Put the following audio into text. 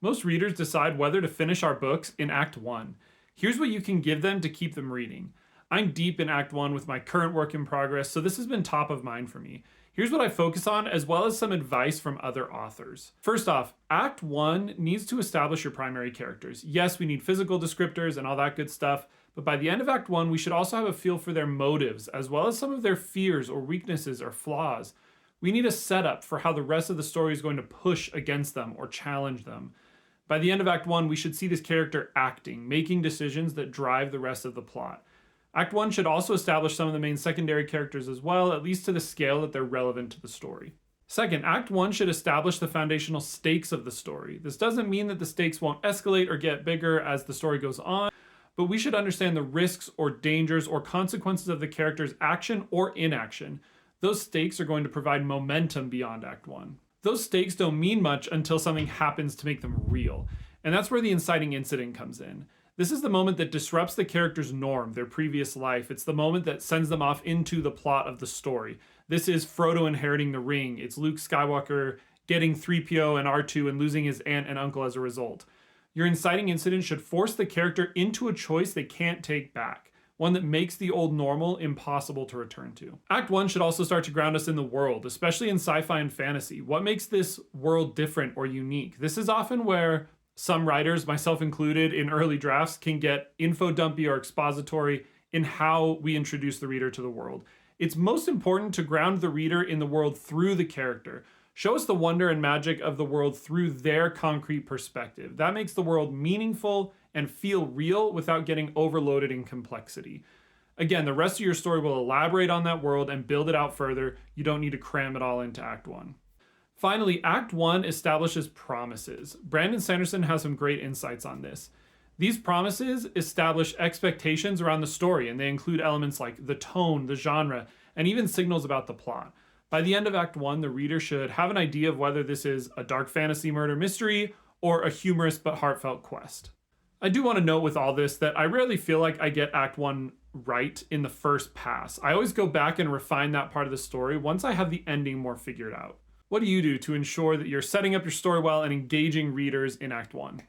Most readers decide whether to finish our books in Act 1. Here's what you can give them to keep them reading. I'm deep in Act 1 with my current work in progress, so this has been top of mind for me. Here's what I focus on, as well as some advice from other authors. First off, Act 1 needs to establish your primary characters. Yes, we need physical descriptors and all that good stuff, but by the end of Act 1, we should also have a feel for their motives, as well as some of their fears or weaknesses or flaws. We need a setup for how the rest of the story is going to push against them or challenge them. By the end of Act 1, we should see this character acting, making decisions that drive the rest of the plot. Act 1 should also establish some of the main secondary characters as well, at least to the scale that they're relevant to the story. Second, Act 1 should establish the foundational stakes of the story. This doesn't mean that the stakes won't escalate or get bigger as the story goes on, but we should understand the risks or dangers or consequences of the character's action or inaction. Those stakes are going to provide momentum beyond Act 1. Those stakes don't mean much until something happens to make them real, and that's where the inciting incident comes in. This is the moment that disrupts the character's norm, their previous life. It's the moment that sends them off into the plot of the story. This is Frodo inheriting the ring. It's Luke Skywalker getting 3PO and R2 and losing his aunt and uncle as a result. Your inciting incident should force the character into a choice they can't take back, one that makes the old normal impossible to return to. Act 1 should also start to ground us in the world, especially in sci-fi and fantasy. What makes this world different or unique? This is often where some writers, myself included, in early drafts can get info dumpy or expository in how we introduce the reader to the world. It's most important to ground the reader in the world through the character. Show us the wonder and magic of the world through their concrete perspective. That makes the world meaningful and feel real without getting overloaded in complexity. Again, the rest of your story will elaborate on that world and build it out further. You don't need to cram it all into Act 1. Finally, Act 1 establishes promises. Brandon Sanderson has some great insights on this. These promises establish expectations around the story, and they include elements like the tone, the genre, and even signals about the plot. By the end of Act 1, the reader should have an idea of whether this is a dark fantasy murder mystery or a humorous but heartfelt quest. I do want to note with all this that I rarely feel like I get Act 1 right in the first pass. I always go back and refine that part of the story once I have the ending more figured out. What do you do to ensure that you're setting up your story well and engaging readers in Act 1?